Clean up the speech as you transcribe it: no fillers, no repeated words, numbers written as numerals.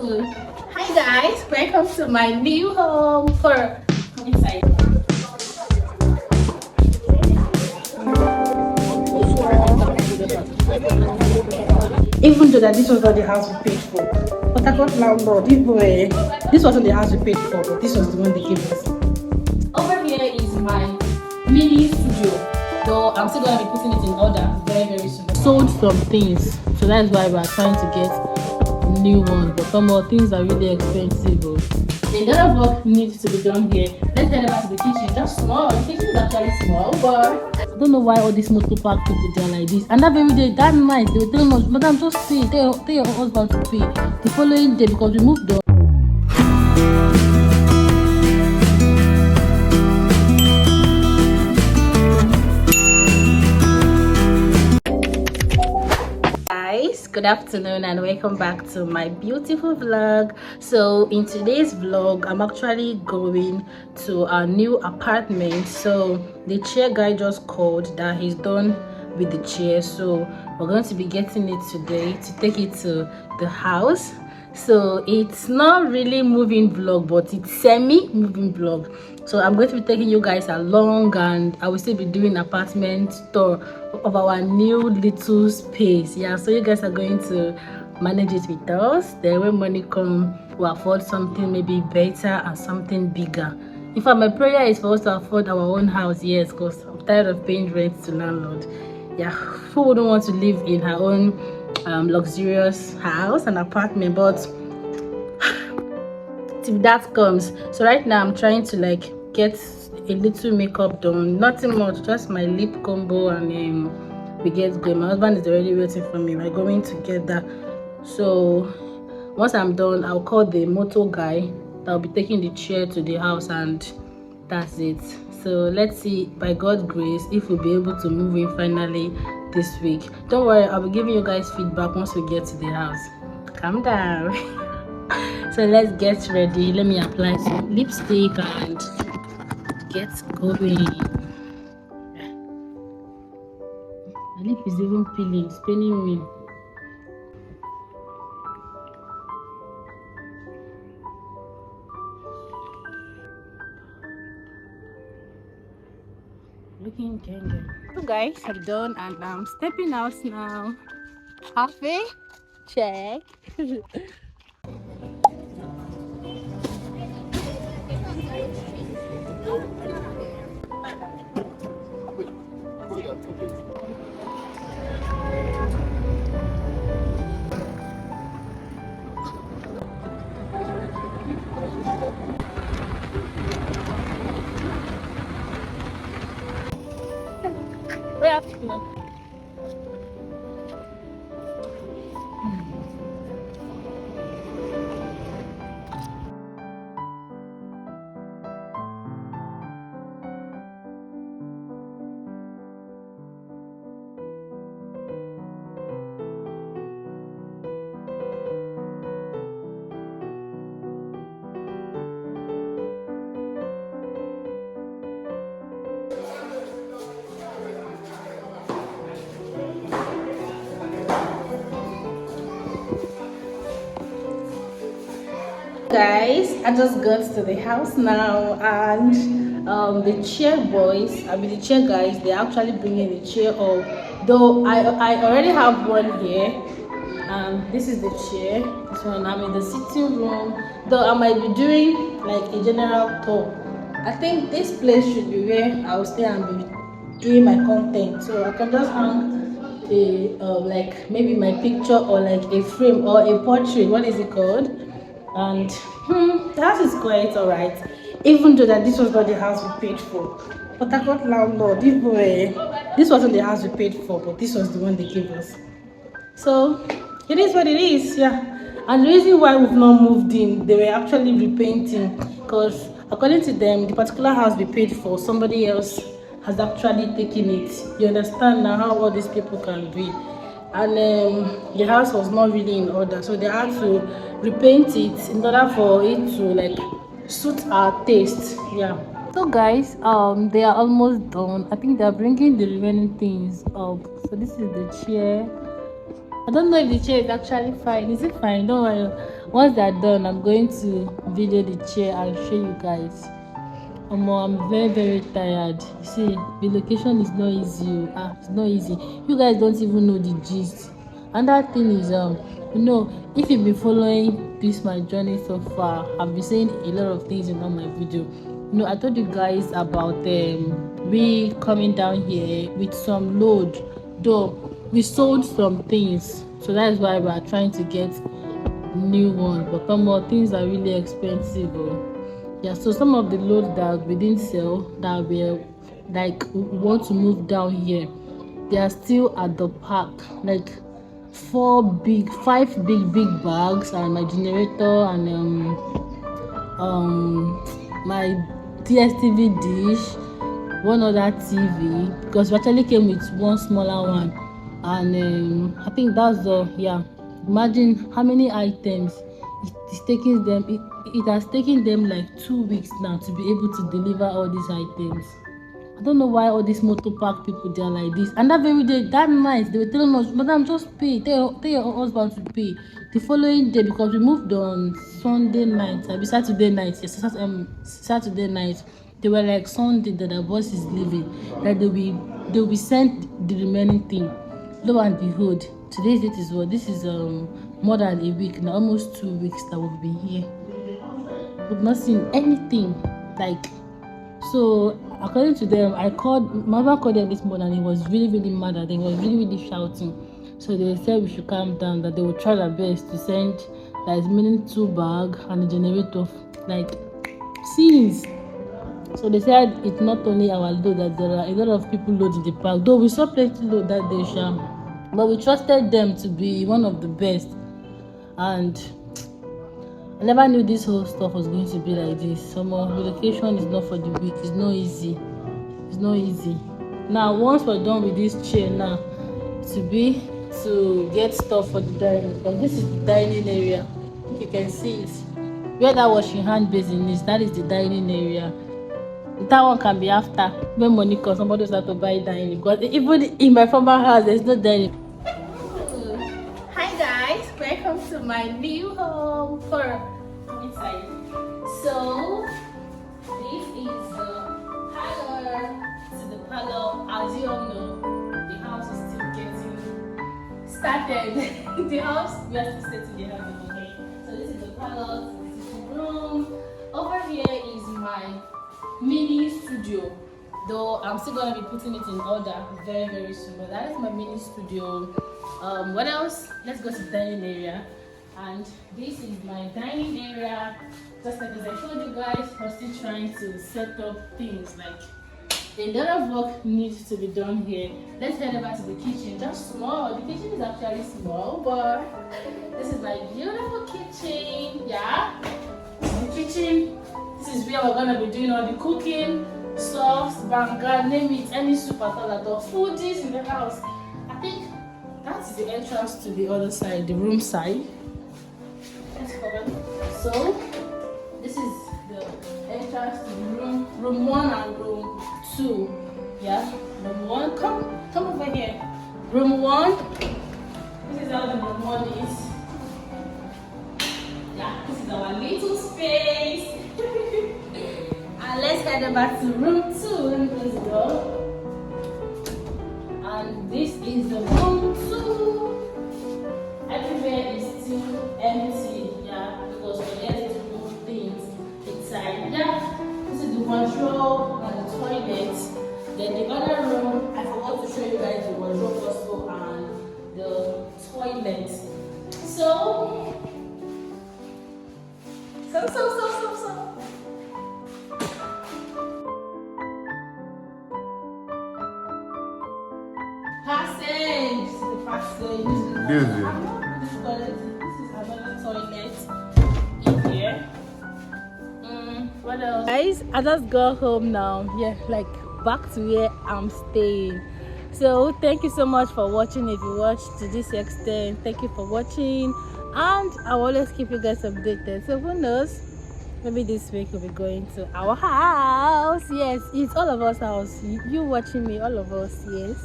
food. Hi guys, welcome to my new home. Come inside. Even though that this was not the house we paid for, but I got landlord. This wasn't the house we paid for, but this was the one they gave us. Over here is my mini studio, though I'm still gonna be putting it in order very soon. Sold some things, so that's why we are trying to get new ones, but some more things are really expensive. A lot of work needs to be done here. Let's head over to the kitchen. Just small. The kitchen is actually small, but I don't know why all these motor park people they are like this. And that very day, that night, they were telling us, Madam, just pay. Tell your husband to pay. The following day, because we moved on. Good afternoon and welcome back to my beautiful vlog. So in today's vlog, I'm actually going to our new apartment. So the chair guy just called that he's done with the chair, so we're going to be getting it today to take it to the house. So it's not really moving vlog, but it's semi-moving vlog. So I'm going to be taking you guys along, and I will still be doing apartment tour of our new little space. Yeah, so you guys are going to manage it with us. Then when money comes, we'll afford something maybe better and something bigger. In fact, my prayer is for us to afford our own house. Yes, because I'm tired of paying rent to landlord. Yeah, who wouldn't want to live in her own luxurious house and apartment? But till that comes, so right now I'm trying to like get a little makeup done, nothing much, just my lip combo, and we get going. My husband is already waiting for me. We're going together. So once I'm done, I'll call the motor guy that'll be taking the chair to the house, and that's it. So let's see, by God's grace, if we'll be able to move in finally this week. Don't worry, I'll be giving you guys feedback once we get to the house. Calm down. So let's get ready. Let me apply some lipstick and get going. My lip is even peeling, it's paining me. Looking good. So guys, I'm done and I'm stepping out now. Cafe, check. Good afternoon. Guys, I just got to the house now, and the chair boys, the chair guys, they're actually bringing the chair up. Though I already have one here. This is the chair. This one, I'm in the sitting room. Though I might be doing like a general tour. I think this place should be where I'll stay and be doing my content. So I can just hang a like maybe my picture or like a frame or a portrait. What is it called? And the house is quite alright, even though that this was not the house we paid for. But I got landlord. This wasn't the house we paid for, but this was the one they gave us. So it is what it is. Yeah. And the reason why we've not moved in, they were actually repainting, because according to them, the particular house we paid for, somebody else has actually taken it. You understand now how all these people can be. And the house was not really in order, so they had to repaint it in order for it to like suit our taste. Yeah. So guys, they are almost done. I think they are bringing the remaining things up. So this is the chair, I don't know if the chair is actually fine. Is it fine? Don't worry. Once they're done, I'm going to video the chair and show you guys. I'm very, very tired. You see, the location is not easy. It's not easy. You guys don't even know the gist. And that thing is, if you've been following this my journey so far, I've been saying a lot of things in all my video. I told you guys about we coming down here with some load, though we sold some things, so that's why we are trying to get new ones. But some more things are really expensive. Yeah, so some of the loads that we didn't sell, that we want to move down here, they are still at the park. Like 5 big bags, and my generator, and my DSTV dish, one other TV, because we actually came with one smaller one, and I think that's all. Yeah, imagine how many items it's taking them. It has taken them like 2 weeks now to be able to deliver all these items. I don't know why all these motor park people, they are like this. And that very day, that night, they were telling us, "Madam, just pay. Tell your husband to pay." The following day, because we moved on Sunday night, Saturday night. Yes, Saturday night. They were like, Sunday that the boss is leaving, that they will send the remaining thing. Lo and behold, today's date is what? This is more than a week now, almost 2 weeks that we've been here. We've not seen anything. So according to them, my mother called them this morning, and he was really, really mad at them. He was really, really shouting. So they said we should calm down, that they will try their best to send like meaning 2 bags and a generator, scenes. So they said it's not only our load, that there are a lot of people load in the park. Though we saw plenty load that day, but we trusted them to be one of the best. And I never knew this whole stuff was going to be like this. Some relocation is not for the weak. It's not easy. It's not easy. Now, once we're done with this chair now, to get stuff for the dining. Because this is the dining area. You can see it. Where that washing hand basin is, that is the dining area. That one can be after, when money comes, somebody has to buy dining. Because even in my former house, there's no dining. Hi guys, welcome to my new home for inside. So this is the parlor. To the parlor. As you all know, the house is still getting started. The house, we are still setting the house. Okay. So this is the parlor. This is the room. Over here is my mini studio, though I'm still gonna be putting it in order very, very soon. But that is my mini studio. What else? Let's go to the dining area. And this is my dining area. Just like as I showed you guys, I'm still trying to set up things. Like a lot of work needs to be done here. Let's head over to the kitchen. Just small. The kitchen is actually small, but this is my beautiful kitchen. Yeah, the kitchen. This is where we're gonna be doing all the cooking, sauce, banga, name it, any soup at all. Foodies in the house. I think that's the entrance to the other side, the room side. Let's cover. So this is the entrance to the room 1 and room 2. Yeah, room 1. Come over here. Room 1. This is how the room 1 is. Yeah, this is our little space. And let's head back to room 2. Let me close the door. And this is the room 2. Everywhere is still empty, yeah, because we're there to move things inside. Yeah, this is the wardrobe and the toilet. Then the other room, I forgot to show you guys the wardrobe also and the toilet. So. Passage. The passage. This is another toilet in here. What else? Guys, I just got home now. Yeah, like back to where I'm staying. So thank you so much for watching. If you watched to this extent, thank you for watching. And I will always keep you guys updated. So who knows? Maybe this week we'll be going to our house. Yes, it's all of us house. You watching me, all of us. Yes.